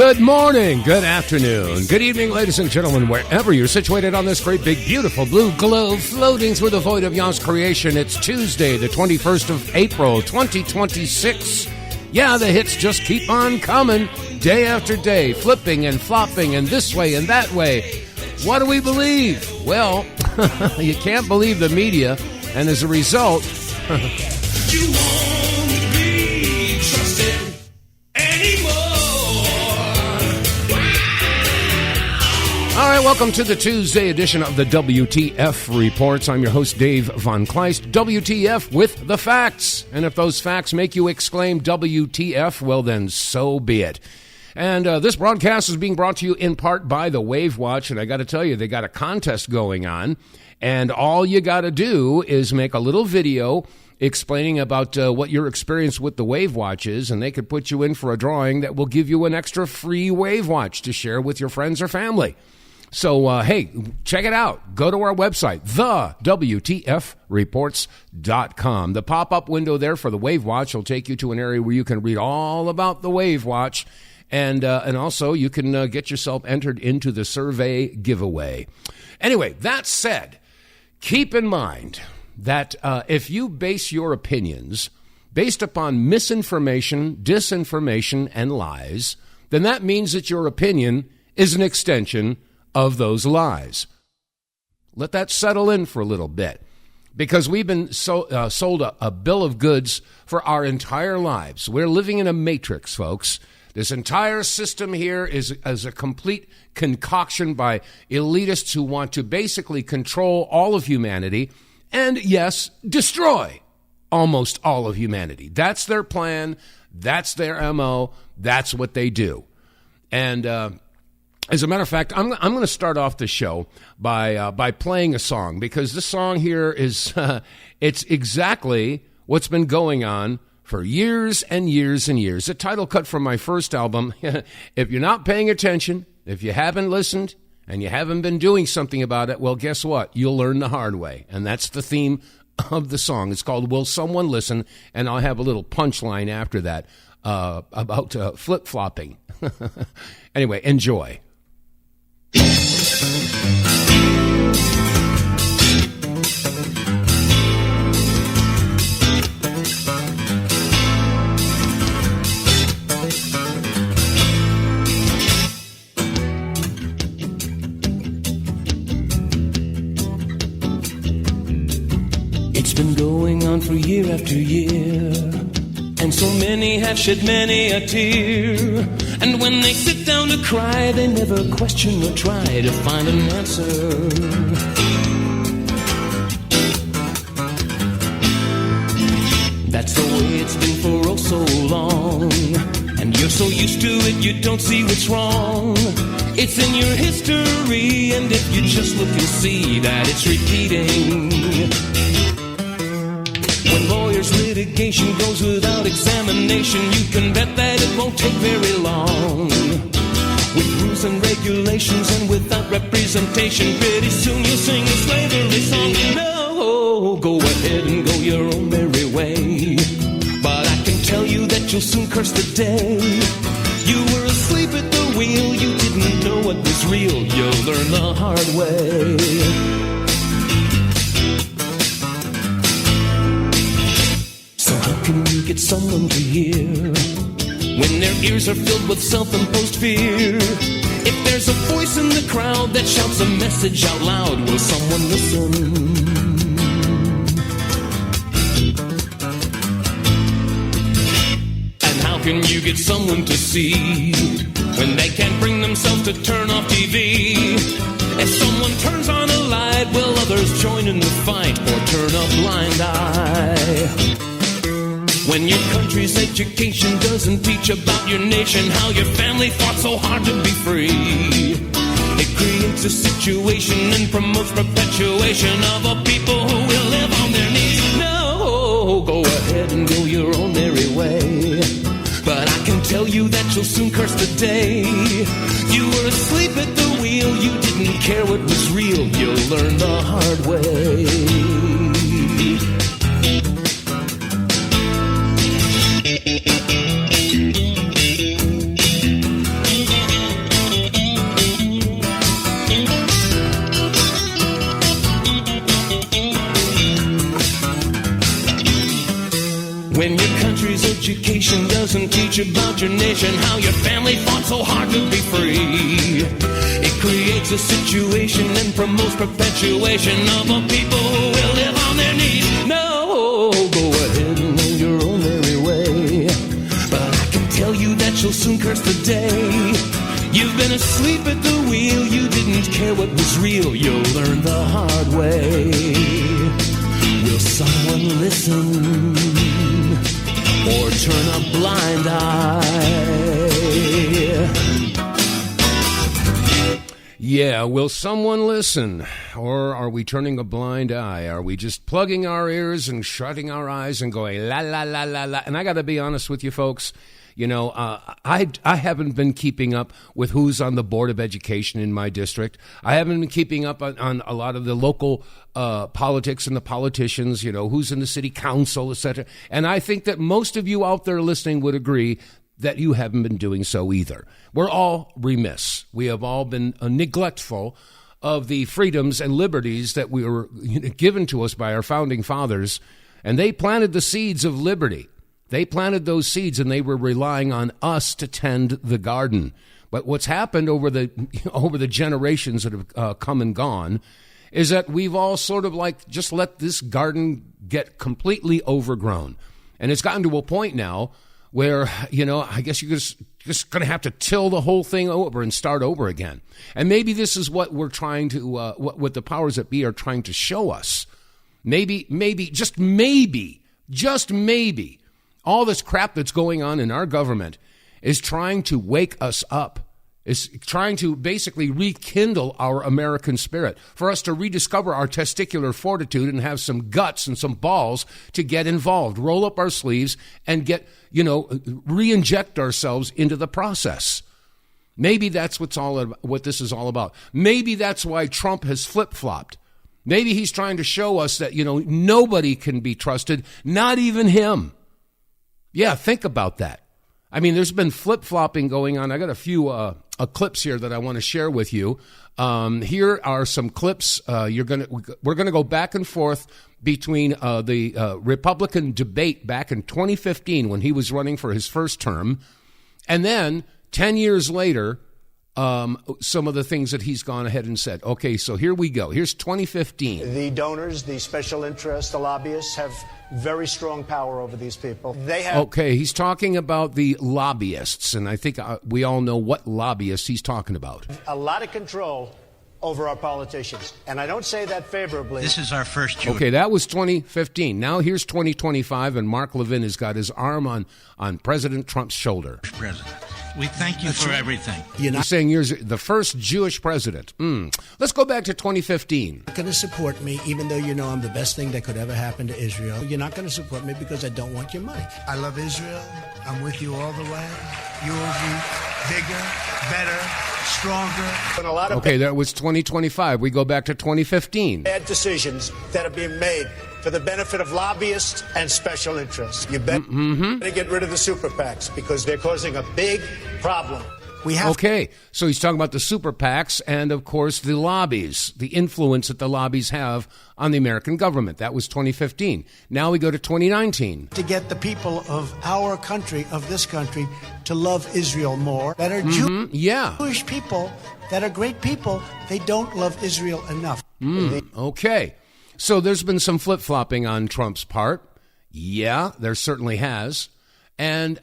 Good morning, good afternoon, good evening, ladies and gentlemen, wherever you're situated on this great, big, beautiful blue globe floating through the void of Yah's creation. It's Tuesday, the 21st of April, 2026. Yeah, the hits just keep on coming, day after day, flipping and flopping and this way and that way. What do we believe? Well, you can't believe the media, and as a result... You won't be trusted anymore. All right, welcome to the Tuesday edition of the WTF Reports. I'm your host, Dave vonKleist. WTF with the facts. And if those facts make you exclaim WTF, well then so be it. And this broadcast is being brought to you in part by the Wave Watch. And I got to tell you, they got a contest going on. And all you got to do is make a little video explaining about what your experience with the Wave Watch is, and they could put you in for a drawing that will give you an extra free Wave Watch to share with your friends or family. So, hey, check it out. Go to our website, TheWTFReports.com. The pop-up window there for the Wave Watch will take you to an area where you can read all about the Wave Watch, and also you can get yourself entered into the survey giveaway. Anyway, that said, keep in mind that if you base your opinions based upon misinformation, disinformation, and lies, then that means that your opinion is an extension of those lies. Let that settle in for a little bit, because we've been sold a bill of goods for our entire lives. We're living in a matrix, folks. This entire system here is a complete concoction by elitists who want to basically control all of humanity and, yes, destroy almost all of humanity. That's their plan. That's their MO. That's what they do. And as a matter of fact, I'm going to start off the show by playing a song, because this song here is it's exactly what's been going on for years and years and years. A title cut from my first album. If you're not paying attention, if you haven't listened, and you haven't been doing something about it, well, guess what? You'll learn the hard way. And that's the theme of the song. It's called Will Someone Listen? And I'll have a little punchline after that about flip-flopping. Anyway, enjoy. It's been going on for year after year, and so many have shed many a tear. And when they sit down to cry, they never question or try to find an answer. That's the way it's been for oh so long, and you're so used to it you don't see what's wrong. It's in your history, and if you just look and see that it's repeating. When lawyers' litigation goes without examination, you can bet that it won't take very long. With rules and regulations and without representation, pretty soon you'll sing a slavery song. No, go ahead and go your own merry way, but I can tell you that you'll soon curse the day you were asleep at the wheel. You didn't know what was real. You'll learn the hard way. Can you get someone to hear when their ears are filled with self-imposed fear? If there's a voice in the crowd that shouts a message out loud, will someone listen? And how can you get someone to see when they can't bring themselves to turn off TV? If someone turns on a light, will others join in the fight or turn a blind eye? When your country's education doesn't teach about your nation, how your family fought so hard to be free, it creates a situation and promotes perpetuation of a people who will live on their knees. No, go ahead and go your own merry way, but I can tell you that you'll soon curse the day you were asleep at the wheel. You didn't care what was real. You'll learn the hard way. When your country's education doesn't teach about your nation, how your family fought so hard to be free. It creates a situation and promotes perpetuation of a people who will live on their knees. No, go ahead and go your own merry way, but I can tell you that you'll soon curse the day. You've been asleep at the wheel, you didn't care what was real, you'll learn the hard way. Will someone listen or turn a blind eye? Yeah, will someone listen? Or are we turning a blind eye? Are we just plugging our ears and shutting our eyes and going la, la, la, la, la? And I got to be honest with you folks, you know, I haven't been keeping up with who's on the Board of Education in my district. I haven't been keeping up on a lot of the local politics and the politicians, you know, who's in the city council, etc. And I think that most of you out there listening would agree that you haven't been doing so either. We're all remiss. We have all been neglectful of the freedoms and liberties that we were given to us by our founding fathers, and they planted the seeds of liberty. They planted those seeds, and they were relying on us to tend the garden. But what's happened over the generations that have come and gone is that we've all sort of like just let this garden get completely overgrown. And it's gotten to a point now where, you know, I guess you're just going to have to till the whole thing over and start over again. And maybe this is what we're trying to, what the powers that be are trying to show us. Maybe, just maybe, all this crap that's going on in our government is trying to wake us up, is trying to basically rekindle our American spirit, for us to rediscover our testicular fortitude and have some guts and some balls to get involved, roll up our sleeves and get, you know, re-inject ourselves into the process. Maybe that's what this is all about. Maybe that's why Trump has flip-flopped. Maybe he's trying to show us that, you know, nobody can be trusted, not even him. Yeah, think about that. I mean, there's been flip-flopping going on. I got a few clips here that I want to share with you. Here are some clips. We're going to go back and forth between the Republican debate back in 2015 when he was running for his first term, and then 10 years later, some of the things that he's gone ahead and said. Okay, so here we go. Here's 2015. The donors, the special interests, the lobbyists have very strong power over these people. They have. Okay, he's talking about the lobbyists, and I think we all know what lobbyists he's talking about. A lot of control over our politicians, and I don't say that favorably. This is our first Jewish. Okay, that was 2015. Now here's 2025, and Mark Levin has got his arm on President Trump's shoulder. President, we thank you for everything. You're saying you're the first Jewish president. Let's go back to 2015. You're not going to support me, even though you know I'm the best thing that could ever happen to Israel. You're not going to support me because I don't want your money. I love Israel. I'm with you all the way. You will be bigger, better, stronger. Okay, that was 2025. We go back to 2015. Bad decisions that are being made for the benefit of lobbyists and special interests. You better get rid of the super PACs because they're causing a big problem. Okay, so he's talking about the super PACs and, of course, the lobbies, the influence that the lobbies have on the American government. That was 2015. Now we go to 2019. To get the people of our country, of this country, to love Israel more, that are Jewish people, that are great people, they don't love Israel enough. Okay, so there's been some flip-flopping on Trump's part. Yeah, there certainly has. And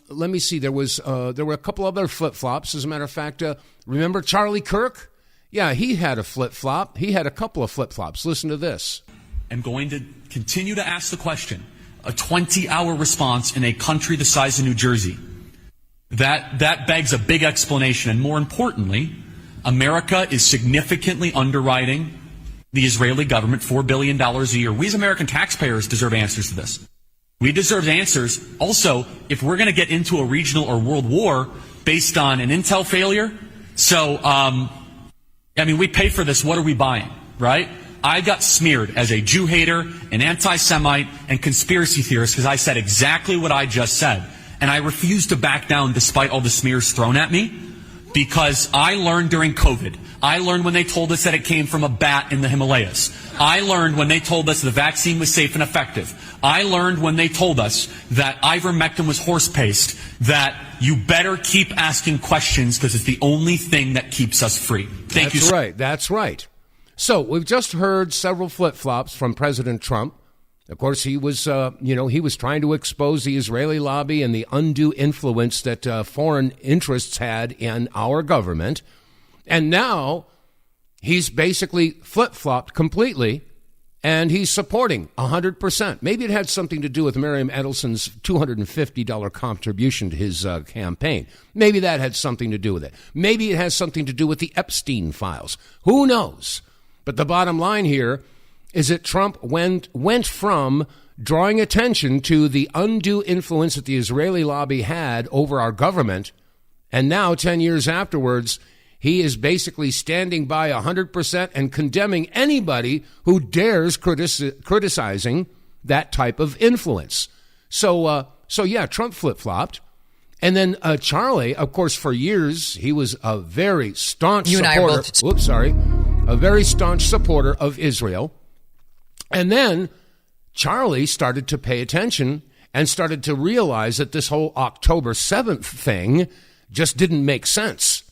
let me see, there were a couple other flip-flops. As a matter of fact, remember Charlie Kirk? Yeah, he had a flip-flop. He had a couple of flip-flops. Listen to this. I'm going to continue to ask the question. A 20-hour response in a country the size of New Jersey. That begs a big explanation. And more importantly, America is significantly underwriting the Israeli government $4 billion a year. We as American taxpayers deserve answers to this. We deserve answers. Also, if we're going to get into a regional or world war based on an intel failure, so, we pay for this. What are we buying, right? I got smeared as a Jew hater, an anti-Semite, and conspiracy theorist because I said exactly what I just said. And I refuse to back down despite all the smears thrown at me. Because I learned during COVID. I learned when they told us that it came from a bat in the Himalayas. I learned when they told us the vaccine was safe and effective. I learned when they told us that ivermectin was horse paste, that you better keep asking questions because it's the only thing that keeps us free. Thank you. That's right. That's right. So we've just heard several flip-flops from President Trump. Of course, he was trying to expose the Israeli lobby and the undue influence that foreign interests had in our government. And now he's basically flip-flopped completely, and he's supporting 100%. Maybe it had something to do with Miriam Edelson's $250 contribution to his campaign. Maybe that had something to do with it. Maybe it has something to do with the Epstein files. Who knows? But the bottom line here is that Trump went from drawing attention to the undue influence that the Israeli lobby had over our government, and now 10 years afterwards, he is basically standing by 100% and condemning anybody who dares criticizing that type of influence. So yeah, Trump flip-flopped. And then Charlie, of course, for years, he was a very staunch a very staunch supporter of Israel. And then Charlie started to pay attention and started to realize that this whole October 7th thing just didn't make sense.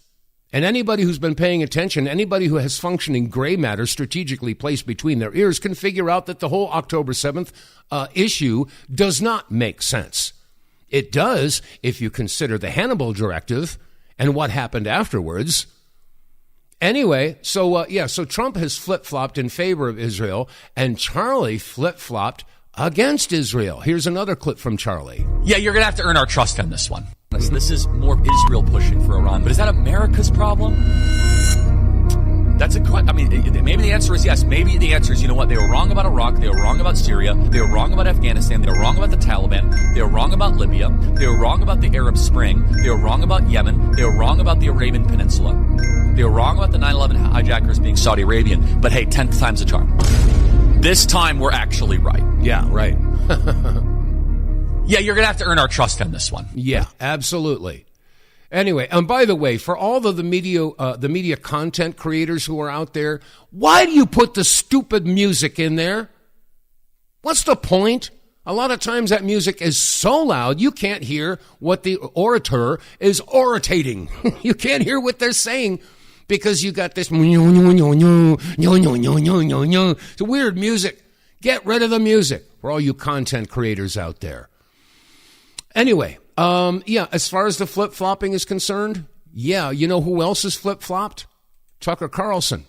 And anybody who's been paying attention, anybody who has functioning gray matter strategically placed between their ears can figure out that the whole October 7th issue does not make sense. It does if you consider the Hannibal Directive and what happened afterwards. Anyway, so Trump has flip-flopped in favor of Israel, and Charlie flip-flopped against Israel. Here's another clip from Charlie. Yeah, you're going to have to earn our trust on this one. This is more Israel pushing for Iran, but is that America's problem? That's a question. I mean, maybe the answer is yes. Maybe the answer is, you know what? They were wrong about Iraq. They were wrong about Syria. They were wrong about Afghanistan. They were wrong about the Taliban. They were wrong about Libya. They were wrong about the Arab Spring. They were wrong about Yemen. They were wrong about the Arabian Peninsula. They were wrong about the 9/11 hijackers being Saudi Arabian. But hey, 10th time's a charm. This time we're actually right. Yeah, right. Yeah, you're going to have to earn our trust on this one. Yeah, absolutely. Anyway, and by the way, for all of the media content creators who are out there, why do you put the stupid music in there? What's the point? A lot of times that music is so loud you can't hear what the orator is orating. You can't hear what they're saying because you got this it's weird music. Get rid of the music for all you content creators out there. Anyway, as far as the flip-flopping is concerned, you know who else is flip-flopped? Tucker Carlson.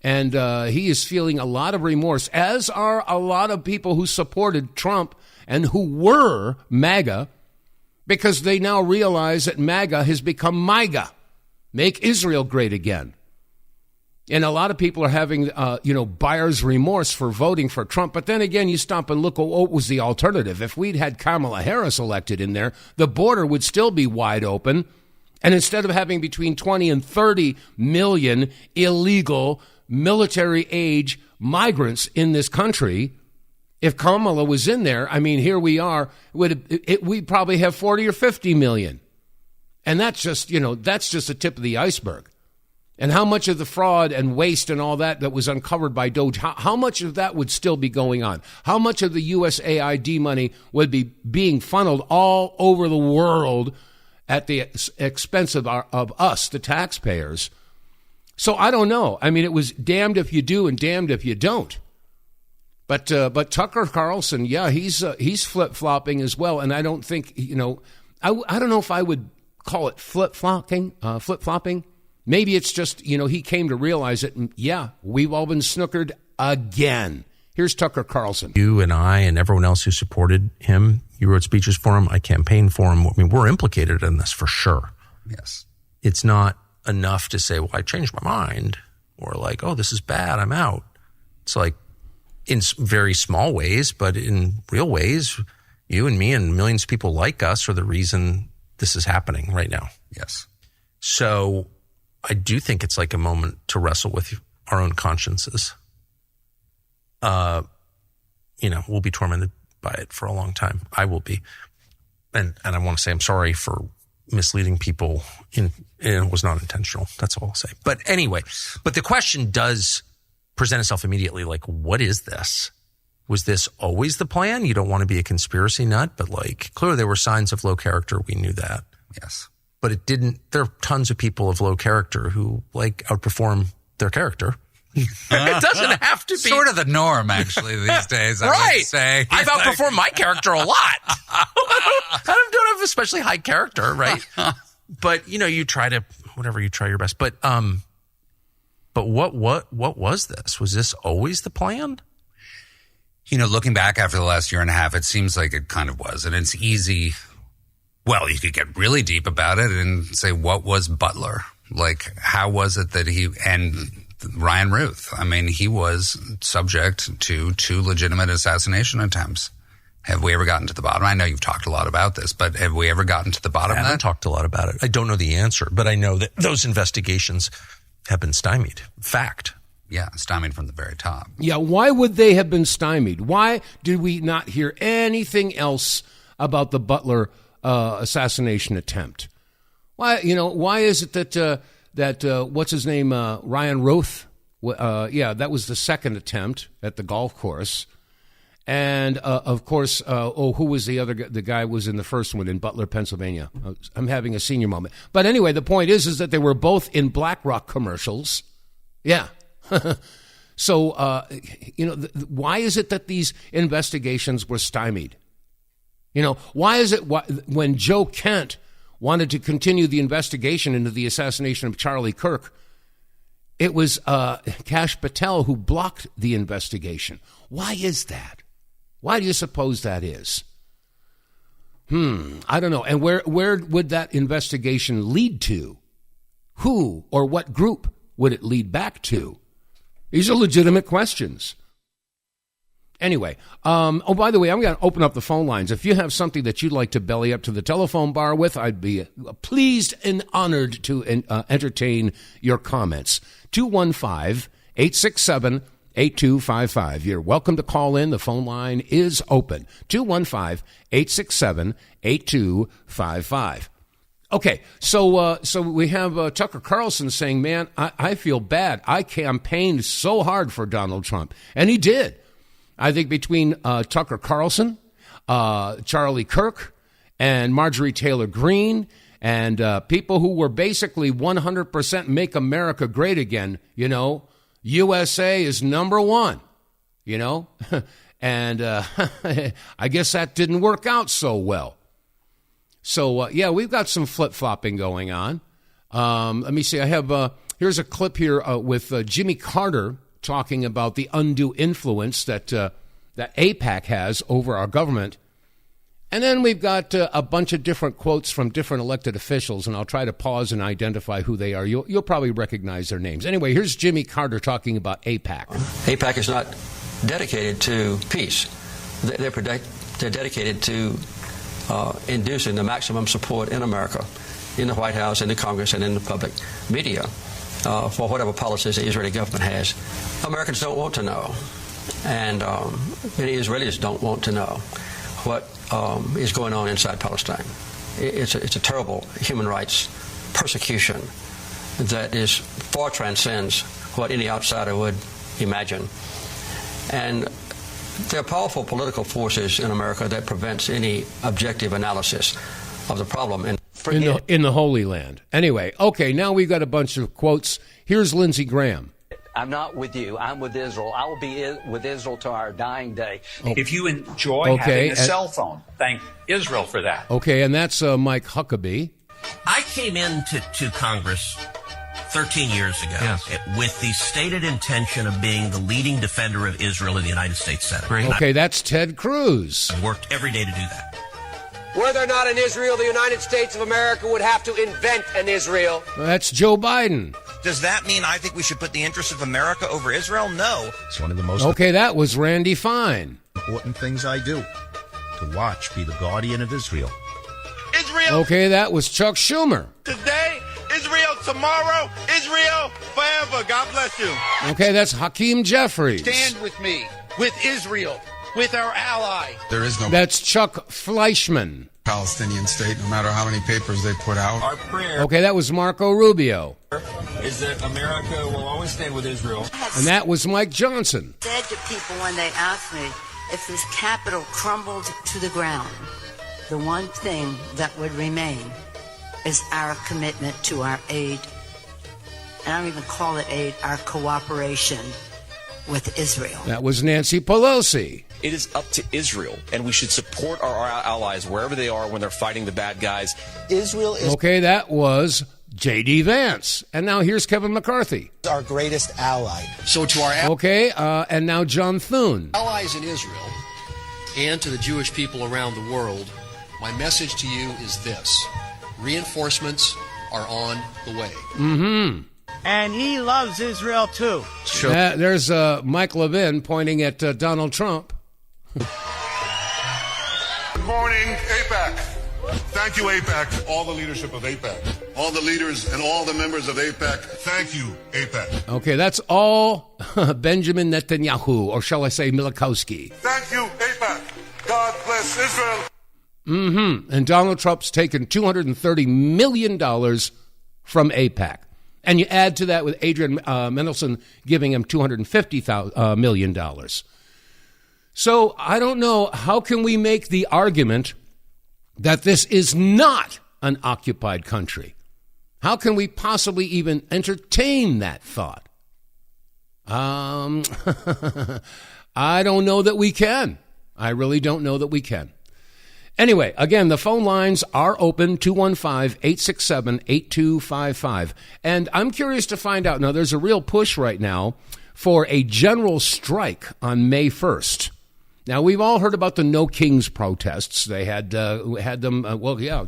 And he is feeling a lot of remorse, as are a lot of people who supported Trump and who were MAGA, because they now realize that MAGA has become MIGA, make Israel great again. And a lot of people are having, buyer's remorse for voting for Trump. But then again, you stop and look, what was the alternative? If we'd had Kamala Harris elected in there, the border would still be wide open. And instead of having between 20 and 30 million illegal military-age migrants in this country, if Kamala was in there, I mean, here we are, we'd probably have 40 or 50 million. And that's just the tip of the iceberg. And how much of the fraud and waste and all that was uncovered by Doge, how much of that would still be going on? How much of the USAID money would be being funneled all over the world at the expense of us, the taxpayers? So I don't know. I mean, it was damned if you do and damned if you don't. But Tucker Carlson, he's flip-flopping as well. And I don't think, I don't know if I would call it flip-flopping. Maybe it's just, he came to realize it. And we've all been snookered again. Here's Tucker Carlson. You and I and everyone else who supported him, you wrote speeches for him, I campaigned for him. I mean, we're implicated in this for sure. Yes. It's not enough to say, well, I changed my mind, or like, oh, this is bad, I'm out. It's like in very small ways, but in real ways, you and me and millions of people like us are the reason this is happening right now. Yes. So I do think it's like a moment to wrestle with our own consciences. We'll be tormented by it for a long time. I will be. And I want to say I'm sorry for misleading people and it was not intentional. That's all I'll say. But anyway, but the question does present itself immediately. Like, what is this? Was this always the plan? You don't want to be a conspiracy nut, but like clearly there were signs of low character. We knew that. Yes. But it didn't, there are tons of people of low character who like outperform their character. It doesn't have to be. Sort of the norm, actually, these days, I would say. I've outperformed my character a lot. I don't have especially high character, right? But, you try your best. But what was this? Was this always the plan? Looking back after the last year and a half, it seems like it kind of was. And it's easy. Well, you could get really deep about it and say, what was Butler? Like, how was it that and Ryan Ruth, I mean, he was subject to 2 legitimate assassination attempts. Have we ever gotten to the bottom? I know you've talked a lot about this, but have we ever gotten to the bottom of that? I haven't talked a lot about it. I don't know the answer, but I know that those investigations have been stymied. Fact. Yeah, stymied from the very top. Yeah, why would they have been stymied? Why did we not hear anything else about the Butler assassination attempt? Why is it that what's his name, Ryan Roth? That was the second attempt at the golf course. And, of course, who was the other guy? The guy was in the first one in Butler, Pennsylvania. I'm having a senior moment. But anyway, the point is that they were both in BlackRock commercials. Yeah. So, why is it that these investigations were stymied? Why is it when Joe Kent wanted to continue the investigation into the assassination of Charlie Kirk, it was Kash Patel who blocked the investigation? Why is that? Why do you suppose that is? I don't know. And where would that investigation lead to? Who or what group would it lead back to? These are legitimate questions. Anyway, by the way, I'm going to open up the phone lines. If you have something that you'd like to belly up to the telephone bar with, I'd be pleased and honored to entertain your comments. 215-867-8255. You're welcome to call in. The phone line is open. 215-867-8255. Okay, so we have Tucker Carlson saying, man, I feel bad. I campaigned so hard for Donald Trump. And he did. I think between Tucker Carlson, Charlie Kirk, and Marjorie Taylor Greene, and people who were basically 100% make America great again, USA is number one, and I guess that didn't work out so well. So, we've got some flip-flopping going on. Let me see. I have here's a clip here with Jimmy Carter talking about the undue influence that AIPAC has over our government. And then we've got a bunch of different quotes from different elected officials, and I'll try to pause and identify who they are. You'll probably recognize their names. Anyway, here's Jimmy Carter talking about AIPAC. AIPAC is not dedicated to peace. They're dedicated to inducing the maximum support in America, in the White House, in the Congress, and in the public media for whatever policies the Israeli government has. Americans don't want to know, and many Israelis don't want to know what is going on inside Palestine. It's a terrible human rights persecution that far transcends what any outsider would imagine. And there are powerful political forces in America that prevents any objective analysis of the problem. In the Holy Land. Anyway, okay, now we've got a bunch of quotes. Here's Lindsey Graham. I'm not with you. I'm with Israel. I will be with Israel to our dying day. If you enjoy having a cell phone, thank Israel for that. Okay, and that's Mike Huckabee. I came into Congress 13 years ago with the stated intention of being the leading defender of Israel in the United States Senate. Okay, that's Ted Cruz. I worked every day to do that. Were there not an Israel, the United States of America would have to invent an Israel. That's Joe Biden. Does that mean I think we should put the interests of America over Israel? No. It's one of the most... Okay, that was Randy Fine. ...important things I do. To watch, be the guardian of Israel. Israel... Okay, that was Chuck Schumer. Today, Israel tomorrow, Israel forever. God bless you. Okay, that's Hakeem Jeffries. Stand with me, with Israel, with our ally. There is no... That's Chuck Fleischman. Palestinian state, no matter how many papers they put out. Our prayer Okay, that was Marco Rubio. is that America will always stand with Israel. And that was Mike Johnson. I said to people when they asked me if this Capitol crumbled to the ground, the one thing that would remain is our commitment to our aid. And I don't even call it aid, our cooperation with Israel. That was Nancy Pelosi. It is up to Israel, and we should support our allies wherever they are when they're fighting the bad guys. Israel is Okay, that was J.D. Vance. And now here's Kevin McCarthy. our greatest ally. So to our Okay, and now John Thune. allies in Israel and to the Jewish people around the world, my message to you is this. Reinforcements are on the way. Mm-hmm. And he loves Israel, too. There's Mike Levin pointing at Donald Trump. Good morning, AIPAC. Thank you, AIPAC. All the leadership of AIPAC. All the leaders and all the members of AIPAC. Thank you, AIPAC. Okay, that's all Benjamin Netanyahu, or shall I say Milikowski. Thank you, AIPAC. God bless Israel. Mm-hmm. And Donald Trump's taken $230 million from AIPAC. And you add to that with Adrian Mendelson giving him $250 million. So I don't know, how can we make the argument that this is not an occupied country? How can we possibly even entertain that thought? I don't know that we can. I really don't know that we can. Anyway, again, the phone lines are open, 215-867-8255. And I'm curious to find out, now there's a real push right now for a general strike on May 1st. Now, we've all heard about the No Kings protests. They had them,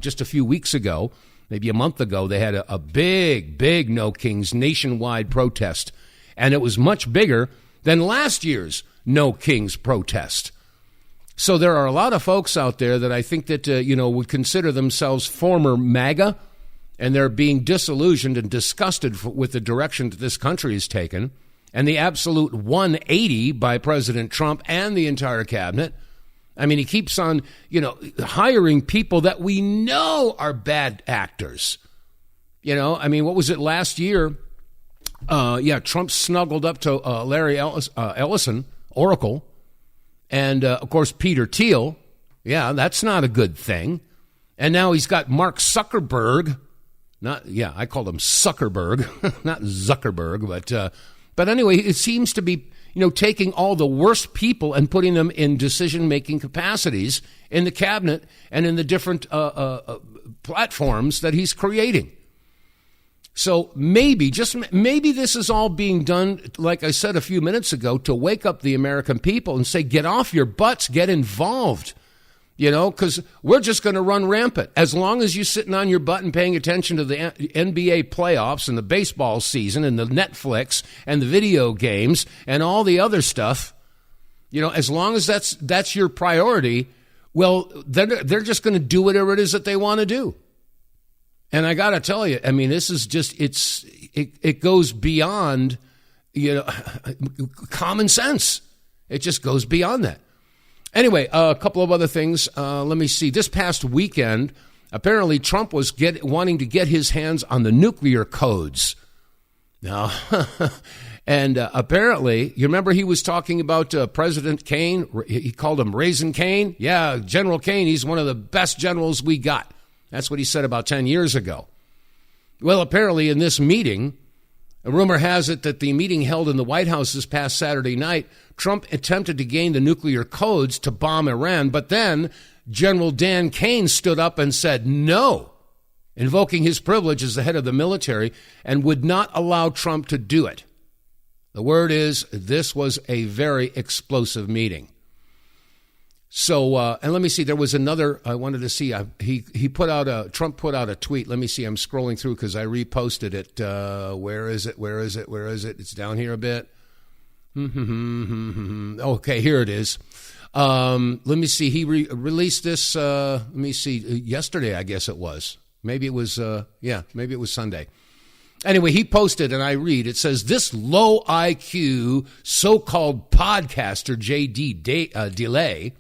just a few weeks ago, maybe a month ago, they had a big No Kings nationwide protest. And it was much bigger than last year's No Kings protest. So there are a lot of folks out there that I think that, would consider themselves former MAGA, and they're being disillusioned and disgusted with the direction that this country has taken, and the absolute 180 by President Trump and the entire cabinet. I mean, he keeps on, hiring people that we know are bad actors. What was it last year? Trump snuggled up to Larry Ellison, Oracle, and, of course, Peter Thiel. Yeah, that's not a good thing. And now he's got Mark Zuckerberg. I called him Zuckerberg, not Zuckerberg. But anyway, it seems to be, taking all the worst people and putting them in decision-making capacities in the cabinet and in the different platforms that he's creating. So maybe this is all being done, like I said a few minutes ago, to wake up the American people and say, get off your butts, get involved, because we're just going to run rampant. As long as you're sitting on your butt and paying attention to the NBA playoffs and the baseball season and the Netflix and the video games and all the other stuff, as long as that's your priority, well, they're just going to do whatever it is that they want to do. And I got to tell you, this is just, it goes beyond, common sense. It just goes beyond that. Anyway, a couple of other things. Let me see. This past weekend, apparently Trump was wanting to get his hands on the nuclear codes. Now, and apparently, you remember he was talking about President Caine? He called him Raisin Caine. Yeah, General Caine, he's one of the best generals we got. That's what he said about 10 years ago. Well, apparently in this meeting, a rumor has it that the meeting held in the White House this past Saturday night, Trump attempted to gain the nuclear codes to bomb Iran, but then General Dan Caine stood up and said no, invoking his privilege as the head of the military, and would not allow Trump to do it. The word is, this was a very explosive meeting. So, and let me see, there was another, I wanted to see, Trump put out a tweet. Let me see, I'm scrolling through because I reposted it. Where is it? It's down here a bit. Okay, here it is. Let me see, he released this, yesterday, I guess it was. Maybe it was Sunday. Anyway, he posted, and I read, it says, this low IQ so-called podcaster, J.D. DeLay,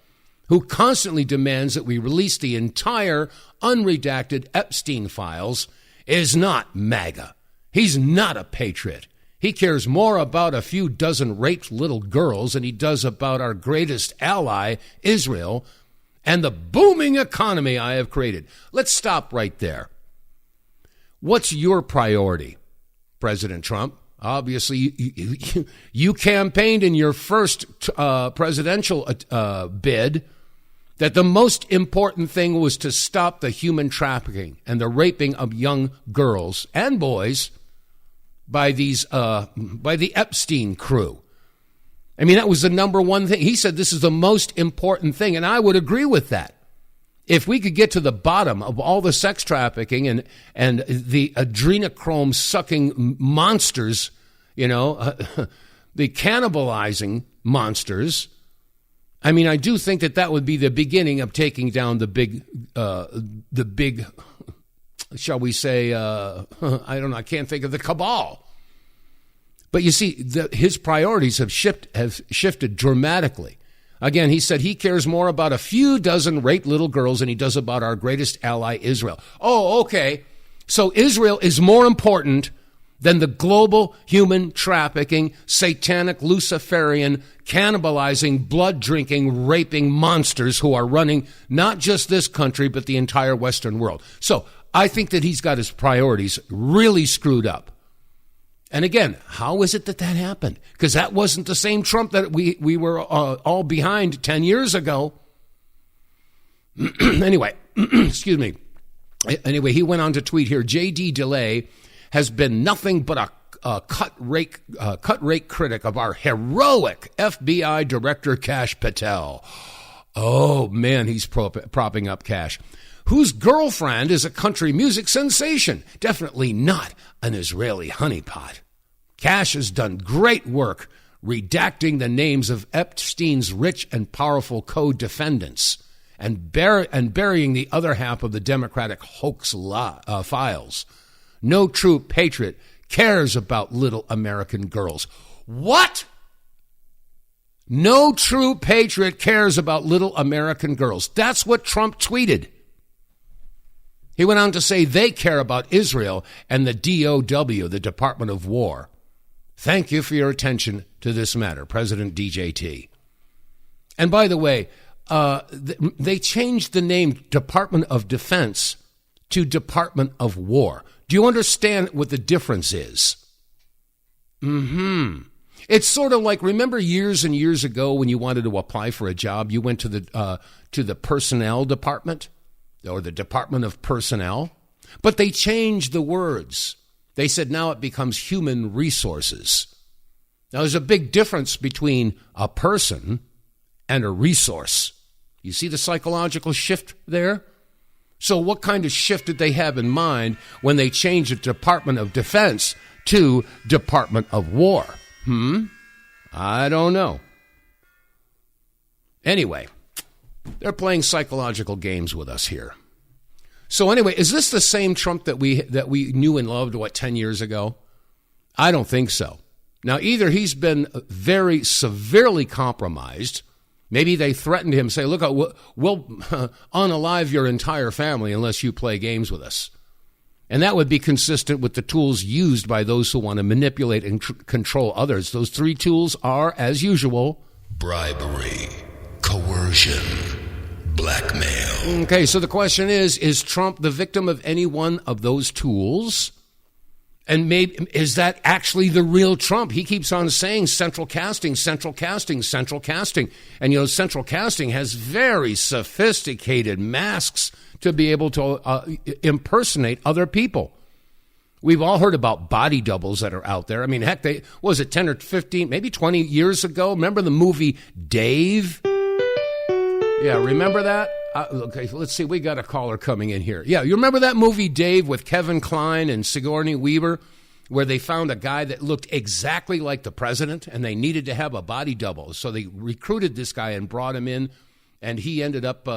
who constantly demands that we release the entire unredacted Epstein files, is not MAGA. He's not a patriot. He cares more about a few dozen raped little girls than he does about our greatest ally, Israel, and the booming economy I have created. Let's stop right there. What's your priority, President Trump? Obviously, you campaigned in your first presidential bid that the most important thing was to stop the human trafficking and the raping of young girls and boys by the Epstein crew. I mean, that was the number one thing. He said this is the most important thing, and I would agree with that. If we could get to the bottom of all the sex trafficking and the adrenochrome-sucking monsters, the cannibalizing monsters, I mean, I do think that would be the beginning of taking down the big, shall we say, I don't know, I can't think of the cabal. But you see, his priorities have shifted dramatically. Again, he said he cares more about a few dozen raped little girls than he does about our greatest ally, Israel. Oh, okay. So Israel is more important than the global human trafficking, satanic, Luciferian, cannibalizing, blood-drinking, raping monsters who are running not just this country, but the entire Western world. So I think that he's got his priorities really screwed up. And again, how is it that happened? Because that wasn't the same Trump that we were all behind 10 years ago. Anyway, excuse me. Anyway, he went on to tweet here, J.D. DeLay has been nothing but a cut rate critic of our heroic FBI Director Kash Patel. Oh, man, he's propping up Kash, whose girlfriend is a country music sensation. Definitely not an Israeli honeypot. Kash has done great work redacting the names of Epstein's rich and powerful co-defendants and burying the other half of the Democratic hoax files. No true patriot cares about little American girls. What? No true patriot cares about little American girls. That's what Trump tweeted. He went on to say they care about Israel and the DOW, the Department of War. Thank you for your attention to this matter, President DJT. And by the way, they changed the name Department of Defense to Department of War. Do you understand what the difference is? It's sort of like, remember years and years ago when you wanted to apply for a job, you went to the personnel department or the Department of Personnel, but they changed the words. They said now it becomes human resources. Now there's a big difference between a person and a resource. You see the psychological shift there? So what kind of shift did they have in mind when they changed the Department of Defense to Department of War? I don't know. Anyway, they're playing psychological games with us here. So anyway, is this the same Trump that we knew and loved, 10 years ago? I don't think so. Now, either he's been very severely compromised. Maybe they threatened him, say, look, we'll unalive your entire family unless you play games with us. And that would be consistent with the tools used by those who want to manipulate and control others. Those three tools are, as usual, bribery, coercion, blackmail. Okay, so the question is Trump the victim of any one of those tools? And maybe is that actually the real Trump? He keeps on saying central casting, central casting, central casting. And, central casting has very sophisticated masks to be able to impersonate other people. We've all heard about body doubles that are out there. I mean, heck, 10 or 15, maybe 20 years ago? Remember the movie Dave? Yeah, remember that? Okay, let's see. We got a caller coming in here. Yeah, you remember that movie Dave with Kevin Kline and Sigourney Weaver, where they found a guy that looked exactly like the president, and they needed to have a body double. So they recruited this guy and brought him in, and he ended up,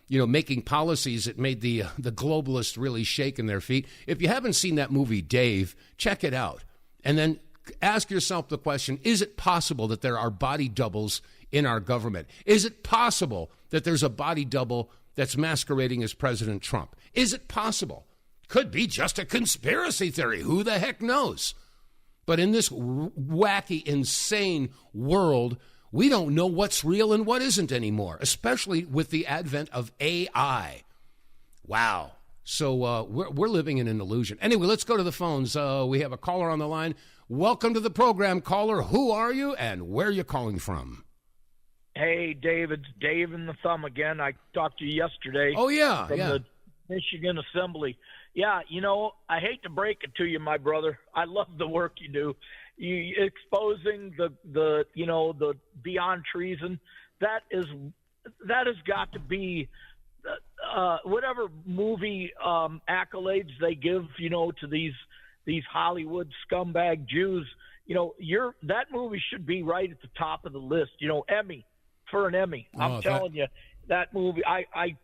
making policies that made the globalists really shake in their feet. If you haven't seen that movie Dave, check it out, and then ask yourself the question: is it possible that there are body doubles in our government? Is it possible that there's a body double that's masquerading as President Trump? Is it possible? Could be just a conspiracy theory. Who the heck knows? But in this wacky, insane world, we don't know what's real and what isn't anymore, especially with the advent of AI. Wow. So we're living in an illusion. Anyway, let's go to the phones. We have a caller on the line. Welcome to the program, caller. Who are you and where are you calling from? Hey, Dave. It's Dave in the Thumb again. I talked to you yesterday. Oh, yeah. From the Michigan Assembly. Yeah, I hate to break it to you, my brother. I love the work you do. You exposing the beyond treason. That has got to be whatever movie accolades they give, to these Hollywood scumbag Jews. That movie should be right at the top of the list. Emmy for an Emmy. I'm telling you, that movie. I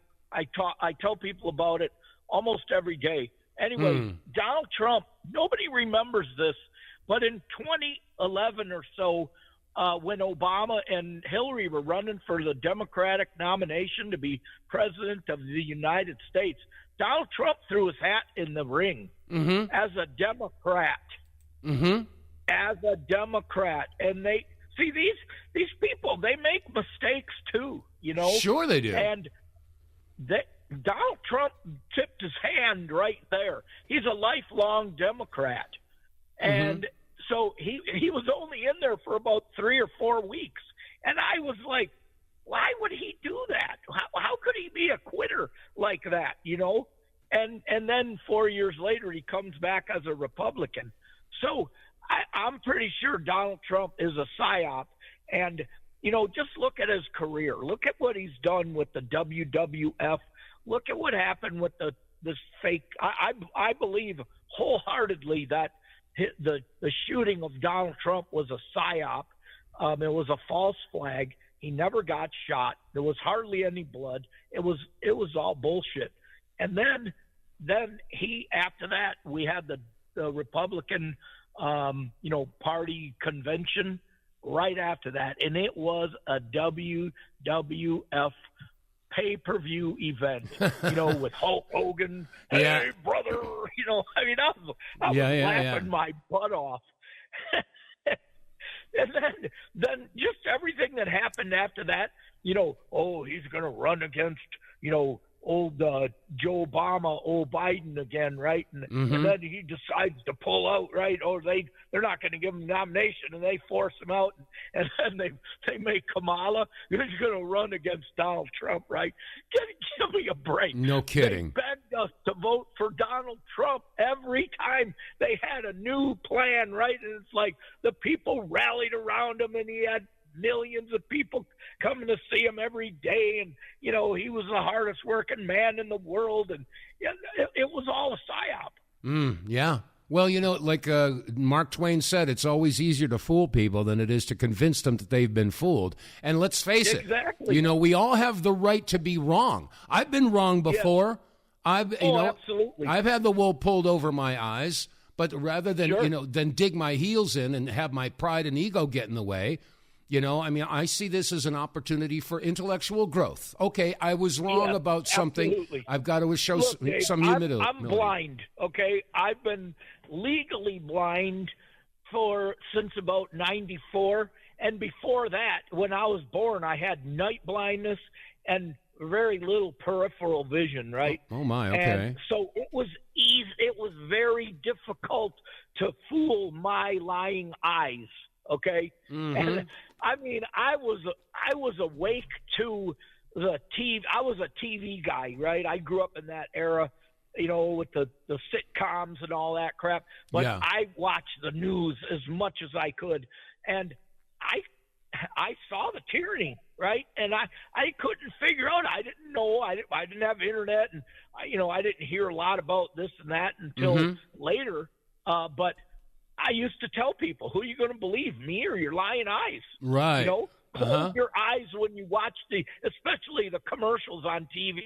tell people about it almost every day. Anyway, Donald Trump, nobody remembers this, but in 2011 or so, when Obama and Hillary were running for the Democratic nomination to be president of the United States, Donald Trump threw his hat in the ring as a Democrat. As a Democrat. And they see these people, they make mistakes too, Sure they do. And Donald Trump tipped his hand right there. He's a lifelong Democrat. And so he was only in there for about 3 or 4 weeks. And I was like, why would he do that? How could he be a quitter like that, And then 4 years later, he comes back as a Republican. So I'm pretty sure Donald Trump is a psyop. And, just look at his career. Look at what he's done with the WWF. Look at what happened with this fake. I believe wholeheartedly that the shooting of Donald Trump was a psyop. It was a false flag. He never got shot. There was hardly any blood. It was all bullshit. And then after that, we had the Republican, party convention right after that. And it was a WWF pay-per-view event, with Hulk Hogan. Hey, brother, I was laughing my butt off. And then just everything that happened after that, he's going to run against, old Joe Obama, old Biden again, right? And then he decides to pull out, right? Or they're not going to give him a nomination, and they force him out, and then they make Kamala. He's going to run against Donald Trump, right? Give me a break. No kidding. They begged us to vote for Donald Trump every time they had a new plan, right? And it's like the people rallied around him, and he had millions of people coming to see him every day, and he was the hardest working man in the world, and it was all a psyop. Yeah. Well, like Mark Twain said, it's always easier to fool people than it is to convince them that they've been fooled. And let's face it, we all have the right to be wrong. I've been wrong before. Absolutely. I've had the wool pulled over my eyes, but rather than than dig my heels in and have my pride and ego get in the way. I see this as an opportunity for intellectual growth. Okay, I was wrong about something. Absolutely. I've got to show some humility. I'm blind, okay? I've been legally blind since about 94. And before that, when I was born, I had night blindness and very little peripheral vision, right? Oh my, okay. And so it was easy. It was very difficult to fool my lying eyes. Okay. And I was awake to the TV. I was a TV guy, right? I grew up in that era, with the sitcoms and all that crap. But I watched the news as much as I could. And I saw the tyranny, right? And I couldn't figure out. I didn't know. I didn't have internet, and I didn't hear a lot about this and that until later. But I used to tell people, who are you going to believe, me or your lying eyes? Right. Close your eyes when you watch especially the commercials on TV,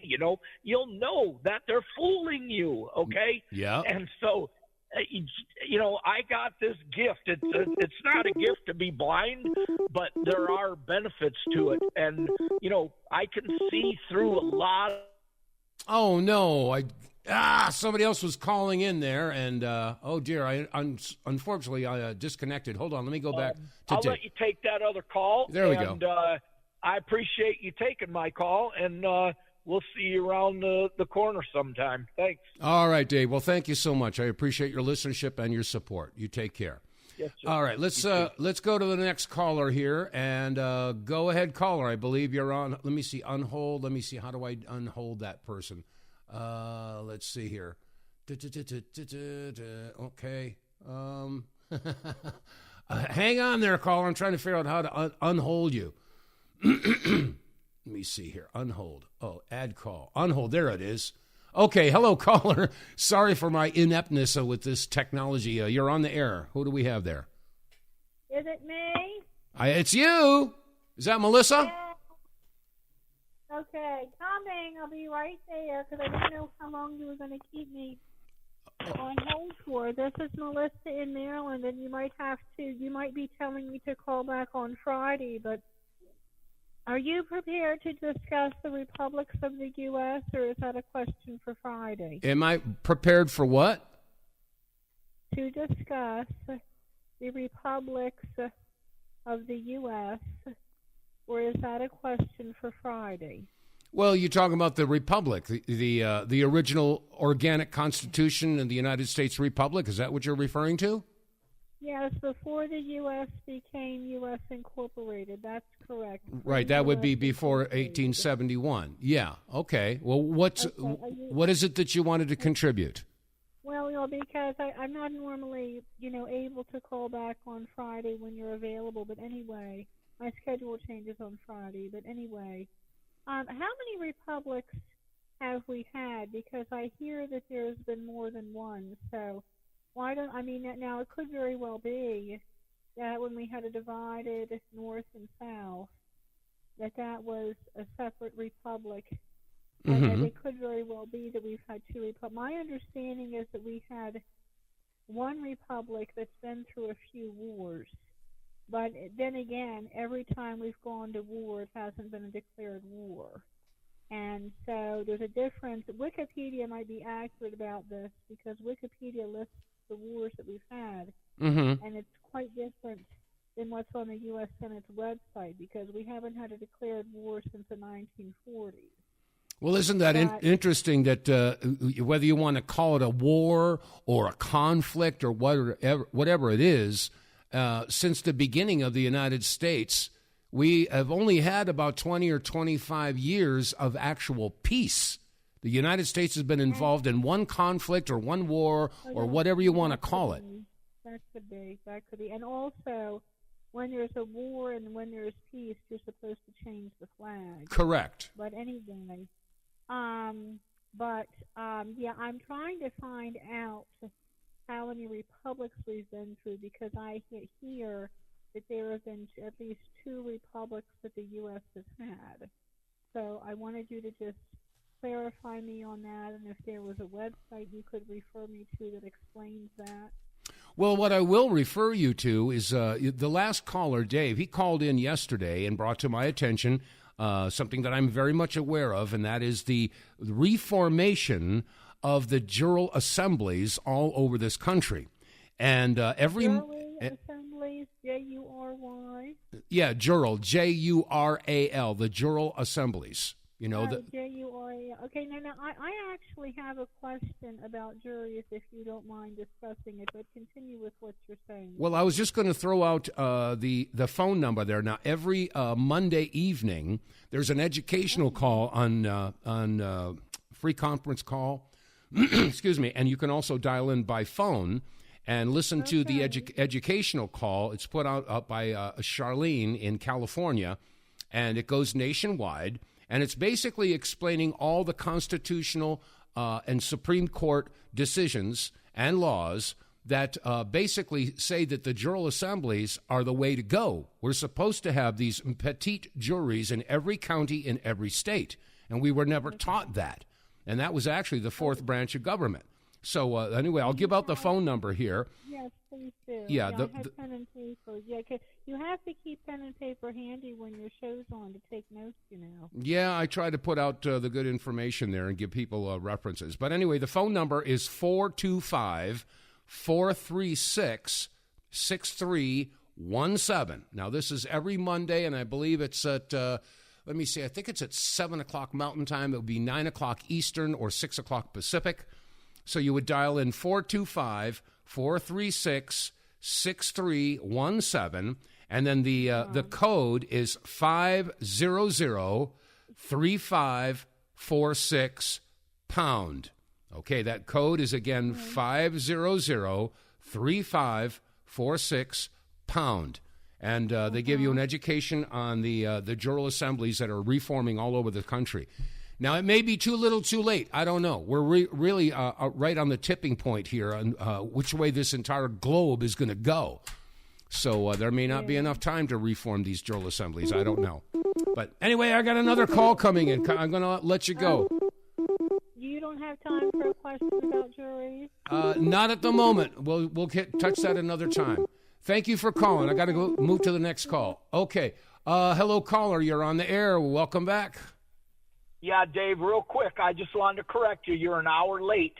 you'll know that they're fooling you, okay? Yeah. And so I got this gift. It's not a gift to be blind, but there are benefits to it. And, I can see through a lot. Oh, no. Somebody else was calling in there, and, oh, dear, unfortunately, I disconnected. Hold on, let me go back to I'll let you take that other call. There we go. And I appreciate you taking my call, and we'll see you around the corner sometime. Thanks. All right, Dave. Well, thank you so much. I appreciate your listenership and your support. You take care. Yes, sir. All right, let's go to the next caller here, and go ahead, caller. I believe you're on. Let me see, unhold. Let me see, how do I unhold that person? Let's see here. Okay. Hang on there, caller. I'm trying to figure out how to unhold you. Let me see here. Unhold. Oh, add call. Unhold. There it is. Okay. Hello, caller. Sorry for my ineptness with this technology. You're on the air. Who do we have there? Is it me? It's you. Is that Melissa? Yeah. Okay. Coming. I'll be right there because I didn't know how long you were going to keep me on hold for. This is Melissa in Maryland, and you might be telling me to call back on Friday, but are you prepared to discuss the republics of the U.S., or is that a question for Friday? Am I prepared for what? To discuss the republics of the U.S., or is that a question for Friday? Well, you're talking about the republic, the original organic constitution of the United States Republic. Is that what you're referring to? Yes, before the U.S. became U.S. Incorporated. That's correct. Right, that would be before 1871. Yeah, okay. Well, what is it that you wanted to contribute? Well, because I'm not normally, able to call back on Friday when you're available. But anyway, my schedule changes on Friday. But anyway, how many republics have we had? Because I hear that there's been more than one, so... now it could very well be that when we had a divided North and South, that was a separate republic. Mm-hmm. And it could very well be that we've had two republics. My understanding is that we had one republic that's been through a few wars. But then again, every time we've gone to war, it hasn't been a declared war. And so there's a difference. Wikipedia might be accurate about this because Wikipedia lists the wars that we've had, mm-hmm. and it's quite different than what's on the U.S. Senate's website because we haven't had a declared war since the 1940s. Well, isn't that interesting that whether you want to call it a war or a conflict or whatever it is, since the beginning of the United States, we have only had about 20 or 25 years of actual peace. The United States has been involved in one conflict or one war or whatever you want to call it. That could be. And also, when there's a war and when there's peace, you're supposed to change the flag. Correct. But anyway, I'm trying to find out how many republics we've been through because I hear that there have been at least two republics that the U.S. has had. So I wanted you to just clarify me on that, and if there was a website you could refer me to that explains that. Well, what I will refer you to is the last caller, Dave. He called in yesterday and brought to my attention something that I'm very much aware of, and that is the reformation of the jural assemblies all over this country. And every... Assemblies, J-U-R-Y? Yeah, jural, J-U-R-A-L, the jural assemblies. J-U-R-A-L. Okay, now I actually have a question about juries, if you don't mind discussing it, but continue with what you're saying. Well, I was just going to throw out the phone number there. Now, every Monday evening, there's an educational call on free conference call. Excuse me, and you can also dial in by phone and listen to the educational call. It's put out by Charlene in California, and it goes nationwide. And it's basically explaining all the constitutional and Supreme Court decisions and laws that basically say that the jural assemblies are the way to go. We're supposed to have these petite juries in every county in every state, and we were never taught that. And that was actually the fourth branch of government. So anyway, I'll give out the phone number here. Yes, please do. Yeah, I have pen and paper. Yeah, 'cause you have to keep pen and paper handy when your show's on to take notes, Yeah, I try to put out the good information there and give people references. But anyway, the phone number is 425-436-6317. Now, this is every Monday, and I believe it's at, let me see, I think it's at 7 o'clock Mountain Time. It would be 9 o'clock Eastern or 6 o'clock Pacific. So you would dial in 425-436-6317, and then the code is 500-3546#. Okay, that code is again 500-3546#. And they give you an education on the general assemblies that are reforming all over the country. Now, it may be too little too late. I don't know. We're really right on the tipping point here on which way this entire globe is going to go. So there may not be enough time to reform these general assemblies. I don't know. But anyway, I got another call coming in. I'm going to let you go. You don't have time for a question about juries? Not at the moment. We'll touch that another time. Thank you for calling. I got to go move to the next call. Okay. Hello, caller. You're on the air. Welcome back. Yeah, Dave, real quick, I just wanted to correct you. You're an hour late,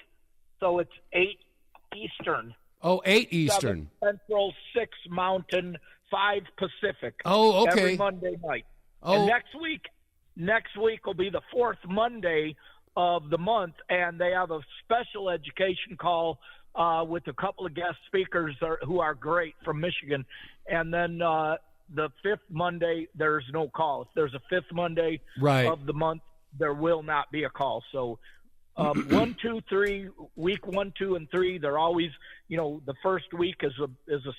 so it's 8 Eastern. Oh, 8 Eastern. 7 Central, 6 Mountain, 5 Pacific. Oh, okay. Every Monday night. Oh. And next week will be the 4th Monday of the month, and they have a special education call with a couple of guest speakers who are great from Michigan. And then the 5th Monday, there's no call. If there's a 5th Monday of the month, there will not be a call. So 1, 2, 3, week 1, 2, and 3, they're always, the first week is a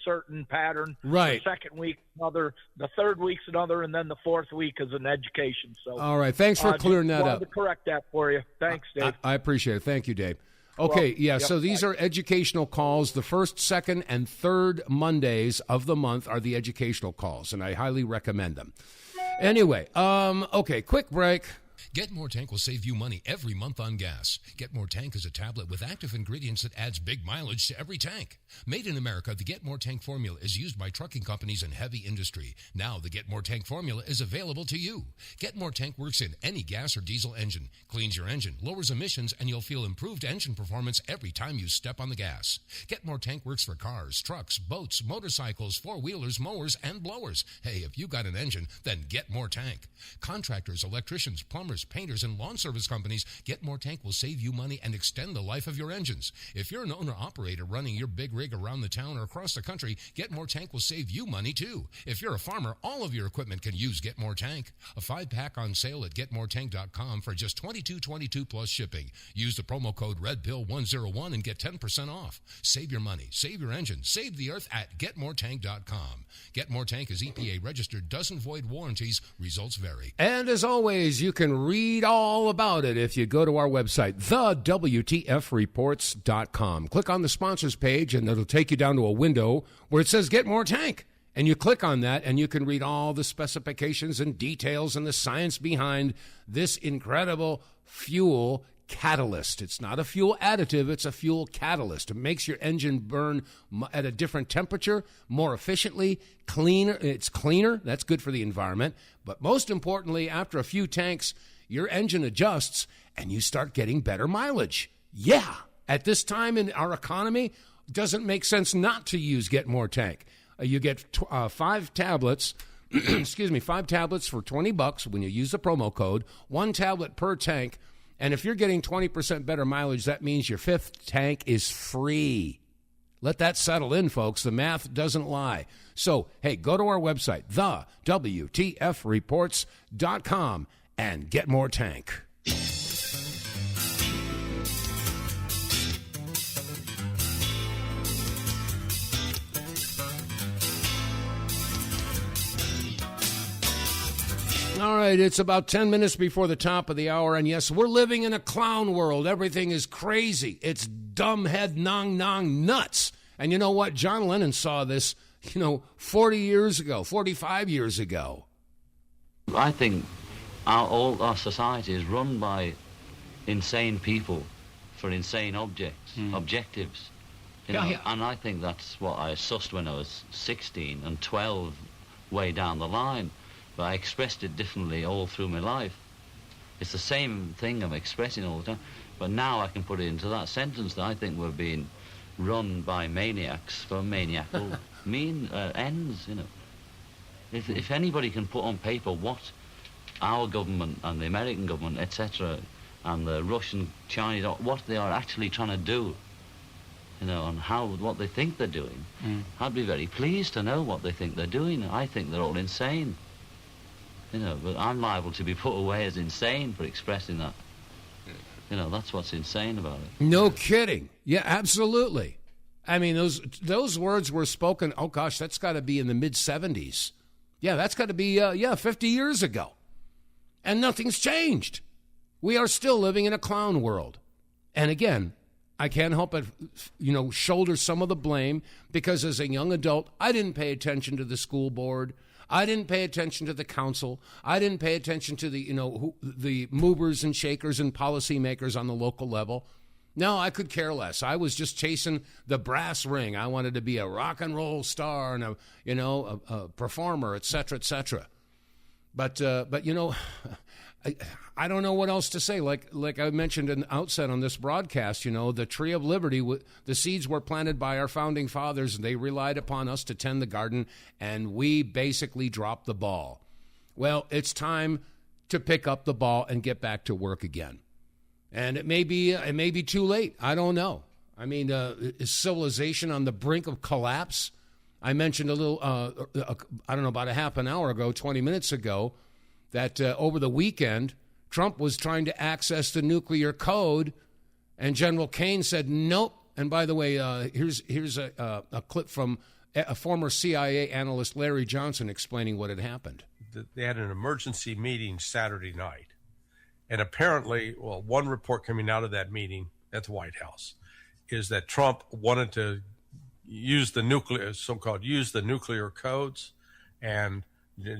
certain pattern. Right. The second week, another. The third week's another, and then the fourth week is an education. So all right. Thanks for clearing that up. To correct that for you. Thanks, Dave. I appreciate it. Thank you, Dave. Okay, so these are educational calls. The first, second, and third Mondays of the month are the educational calls, and I highly recommend them. Anyway, okay, quick break. Get More Tank will save you money every month on gas. Get More Tank is a tablet with active ingredients that adds big mileage to every tank. Made in America, the Get More Tank formula is used by trucking companies and heavy industry. Now the Get More Tank formula is available to you. Get More Tank works in any gas or diesel engine, cleans your engine, lowers emissions, and you'll feel improved engine performance every time you step on the gas. Get More Tank works for cars, trucks, boats, motorcycles, four-wheelers, mowers, and blowers. Hey, if you got an engine, then Get More Tank. Contractors, electricians, plumbers, painters, and lawn service companies, Get More Tank will save you money and extend the life of your engines. If you're an owner-operator running your big rig around the town or across the country, Get More Tank will save you money too. If you're a farmer, all of your equipment can use Get More Tank. A 5-pack on sale at GetMoreTank.com for just $22.22 plus shipping. Use the promo code RedPill101 and get 10% off. Save your money, save your engine, save the earth at GetMoreTank.com. Get More Tank is EPA registered, doesn't void warranties, results vary. And as always, you can read all about it if you go to our website, TheWTFReports.com. Click on the sponsors page and it'll take you down to a window where it says Get More Tank. And you click on that and you can read all the specifications and details and the science behind this incredible fuel catalyst. It's not a fuel additive, it's a fuel catalyst. It makes your engine burn at a different temperature, more efficiently, cleaner. It's cleaner. That's good for the environment. But most importantly, after a few tanks, your engine adjusts and you start getting better mileage. Yeah, at this time in our economy, it doesn't make sense not to use Get More Tank. You get 5 tablets, 5 tablets for $20 when you use the promo code, 1 tablet per tank. And if you're getting 20% better mileage, that means your 5th tank is free. Let that settle in, folks. The math doesn't lie. So, hey, go to our website, TheWTFReports.com, and Get More Tank. All right, it's about 10 minutes before the top of the hour, and yes, we're living in a clown world. Everything is crazy. It's dumbhead, nong, nuts. And you know what? John Lennon saw this, 40 years ago, 45 years ago. I think all our society is run by insane people for insane objectives. You know, and I think that's what I sussed when I was 16 and 12 way down the line, but I expressed it differently all through my life. It's the same thing I'm expressing all the time, but now I can put it into that sentence that I think we're being run by maniacs for maniacal ends, you know. If anybody can put on paper what our government and the American government, etc., and the Russian, Chinese, what they are actually trying to do, you know, and what they think they're doing, I'd be very pleased to know what they think they're doing. I think they're all insane, you know, but I'm liable to be put away as insane for expressing that. You know, that's what's insane about it. No kidding. Yeah, absolutely. I mean, those words were spoken, oh gosh, that's got to be in the mid-'70s. Yeah, that's got to be, 50 years ago. And nothing's changed. We are still living in a clown world. And again, I can't help but, shoulder some of the blame because as a young adult, I didn't pay attention to the school board. I didn't pay attention to the council. I didn't pay attention to the movers and shakers and policymakers on the local level. No, I could care less. I was just chasing the brass ring. I wanted to be a rock and roll star and a performer, et cetera, et cetera. But I don't know what else to say. Like I mentioned in the outset on this broadcast, the tree of liberty, the seeds were planted by our founding fathers, and they relied upon us to tend the garden, and we basically dropped the ball. Well, it's time to pick up the ball and get back to work again. And it may be too late. I don't know. I mean, is civilization on the brink of collapse? I mentioned about a half an hour ago, 20 minutes ago, that over the weekend, Trump was trying to access the nuclear code, and General Caine said nope. And by the way, here's a clip from a former CIA analyst, Larry Johnson, explaining what had happened. They had an emergency meeting Saturday night. And apparently, one report coming out of that meeting at the White House is that Trump wanted to use the nuclear codes, and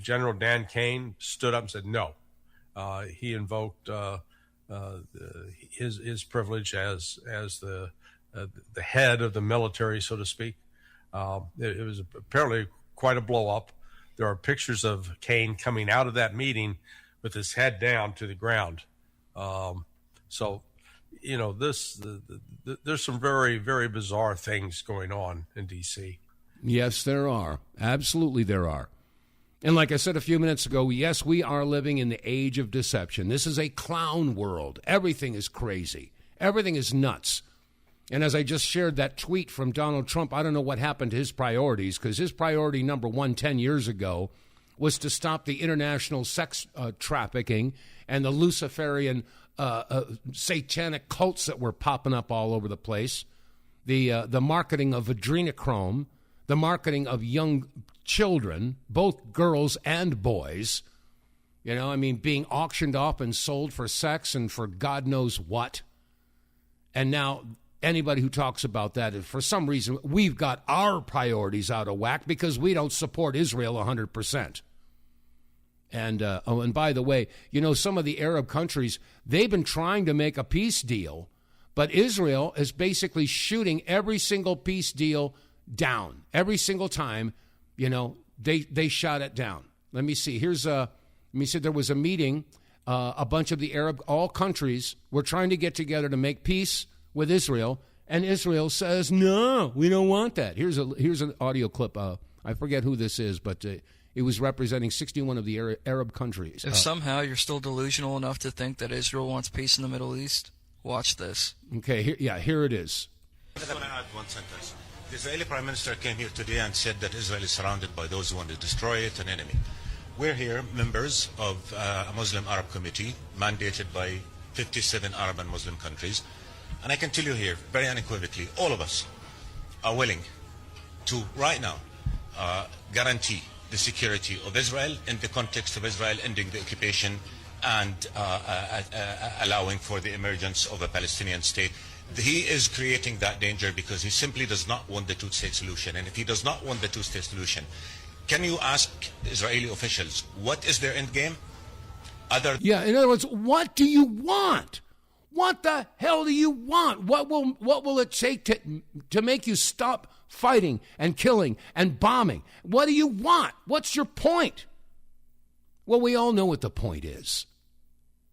General Dan Caine stood up and said no. He invoked his privilege as the head of the military, so to speak. It was apparently quite a blow up. There are pictures of Caine coming out of that meeting with his head down to the ground. There's some very, very bizarre things going on in D.C. Yes, there are. Absolutely there are. And like I said a few minutes ago, yes, we are living in the age of deception. This is a clown world. Everything is crazy. Everything is nuts. And as I just shared that tweet from Donald Trump, I don't know what happened to his priorities, because his priority number one 10 years ago was to stop the international sex trafficking and the Luciferian satanic cults that were popping up all over the place, the marketing of adrenochrome, the marketing of young children, both girls and boys, being auctioned off and sold for sex and for God knows what. And now anybody who talks about that, for some reason, we've got our priorities out of whack because we don't support Israel 100%. And and by the way, some of the Arab countries, they've been trying to make a peace deal, but Israel is basically shooting every single peace deal down. Every single time, they shot it down. Let me see. There was a meeting. A bunch of the all countries were trying to get together to make peace with Israel, and Israel says, no, we don't want that. Here's an audio clip. I forget who this is, but it was representing 61 of the Arab countries. If somehow you're still delusional enough to think that Israel wants peace in the Middle East, watch this. Okay, here it is. I just want to add one sentence. The Israeli Prime Minister came here today and said that Israel is surrounded by those who want to destroy it, an enemy. We're here, members of a Muslim Arab committee, mandated by 57 Arab and Muslim countries. And I can tell you here, very unequivocally, all of us are willing to, right now, guarantee the security of Israel in the context of Israel ending the occupation and allowing for the emergence of a Palestinian state. He is creating that danger because he simply does not want the two-state solution. And if he does not want the two-state solution, can you ask Israeli officials, what is their end game? In other words, what do you want? What the hell do you want? What will it take to make you stop fighting and killing and bombing? What do you want? What's your point? Well, we all know what the point is.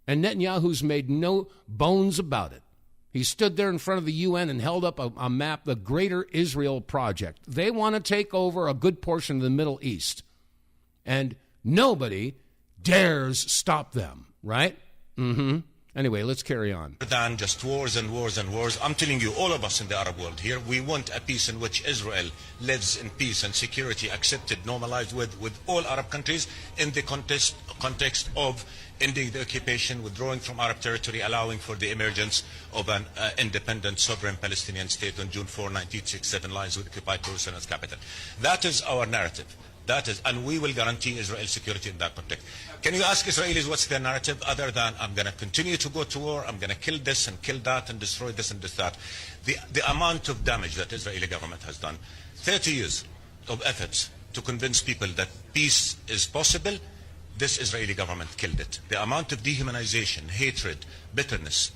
And Netanyahu's made no bones about it. He stood there in front of the UN and held up a map, the Greater Israel Project. They want to take over a good portion of the Middle East. And nobody dares stop them, right? Mm-hmm. Anyway, let's carry on. Than just wars and wars and wars. I'm telling you, all of us in the Arab world here, we want a peace in which Israel lives in peace and security, accepted, normalized with all Arab countries in the context of ending the occupation, withdrawing from Arab territory, allowing for the emergence of an independent, sovereign Palestinian state on June 4, 1967, lines with occupied Jerusalem as capital. That is our narrative. That is, and we will guarantee Israel's security in that context. Can you ask Israelis what's their narrative other than I'm going to continue to go to war, I'm going to kill this and kill that and destroy this and that? The amount of damage that Israeli government has done, 30 years of efforts to convince people that peace is possible, this Israeli government killed it. The amount of dehumanization, hatred, bitterness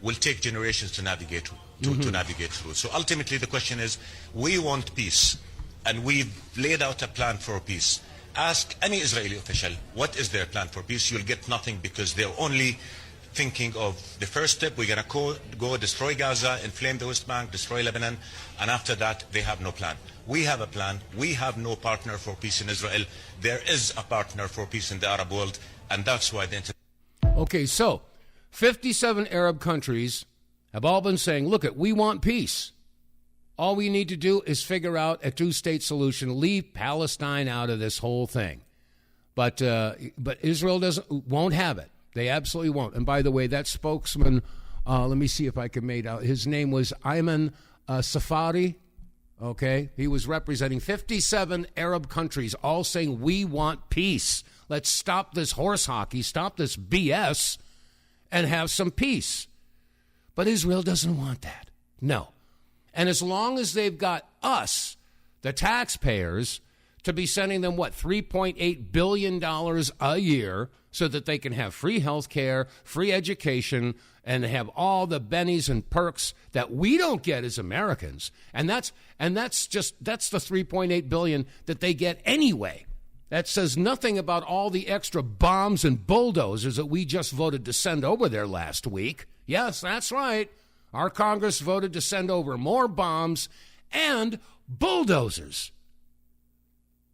will take generations to navigate through. So ultimately the question is, we want peace. And we've laid out a plan for peace. Ask any Israeli official, what is their plan for peace? You'll get nothing, because they're only thinking of the first step. We're going to go destroy Gaza, inflame the West Bank, destroy Lebanon, and after that, they have no plan. We have a plan. We have no partner for peace in Israel. There is a partner for peace in the Arab world, and that's why the... Okay, so 57 Arab countries have all been saying, look, we want peace. All we need to do is figure out a two-state solution, leave Palestine out of this whole thing. But Israel won't have it. They absolutely won't. And by the way, that spokesman, let me see if I can make out. His name was Ayman Safari. Okay, he was representing 57 Arab countries, all saying we want peace. Let's stop this horse hockey, stop this BS, and have some peace. But Israel doesn't want that. No. And as long as they've got us, the taxpayers, to be sending them, $3.8 billion a year so that they can have free health care, free education, and have all the bennies and perks that we don't get as Americans. And that's the $3.8 billion that they get anyway. That says nothing about all the extra bombs and bulldozers that we just voted to send over there last week. Yes, that's right. Our Congress voted to send over more bombs and bulldozers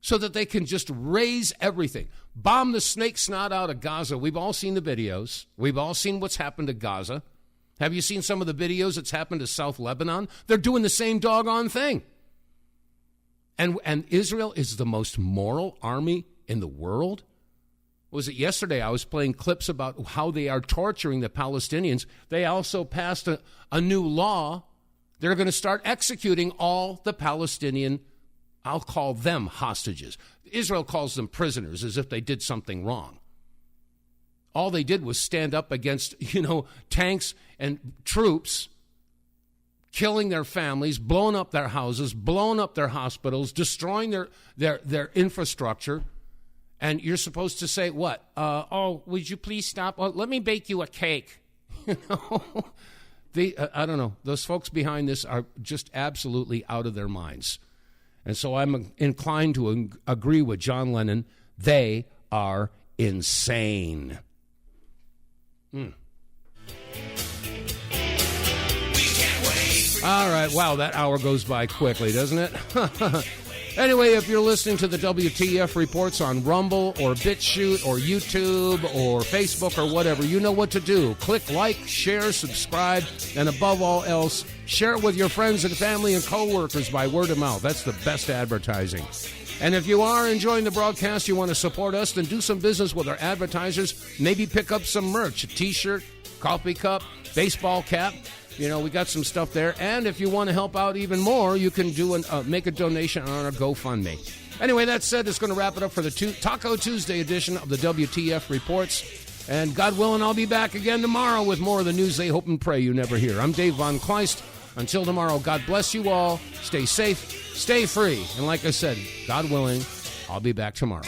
so that they can just raise everything. Bomb the snake snot out of Gaza. We've all seen the videos. We've all seen what's happened to Gaza. Have you seen some of the videos that's happened to South Lebanon? They're doing the same doggone thing. And Israel is the most moral army in the world. Was it yesterday I was playing clips about how they are torturing the Palestinians. They also passed a new law. They're going to start executing all the Palestinian, I'll call them hostages. Israel calls them prisoners as if they did something wrong. All they did was stand up against, tanks and troops, killing their families, blowing up their houses, blowing up their hospitals, destroying their infrastructure. And you're supposed to say, what? Would you please stop? Oh, let me bake you a cake. I don't know. Those folks behind this are just absolutely out of their minds. And so I'm inclined to agree with John Lennon. They are insane. All right. Wow, that hour goes by quickly, doesn't it? Anyway, if you're listening to the WTF reports on Rumble or BitChute or YouTube or Facebook or whatever, you know what to do. Click like, share, subscribe, and above all else, share it with your friends and family and coworkers by word of mouth. That's the best advertising. And if you are enjoying the broadcast, you want to support us, then do some business with our advertisers. Maybe pick up some merch, a T-shirt, coffee cup, baseball cap. We got some stuff there. And if you want to help out even more, you can make a donation on our GoFundMe. Anyway, that said, it's going to wrap it up for the Taco Tuesday edition of the WTF Reports. And God willing, I'll be back again tomorrow with more of the news they hope and pray you never hear. I'm Dave vonKleist. Until tomorrow, God bless you all. Stay safe, stay free. And like I said, God willing, I'll be back tomorrow.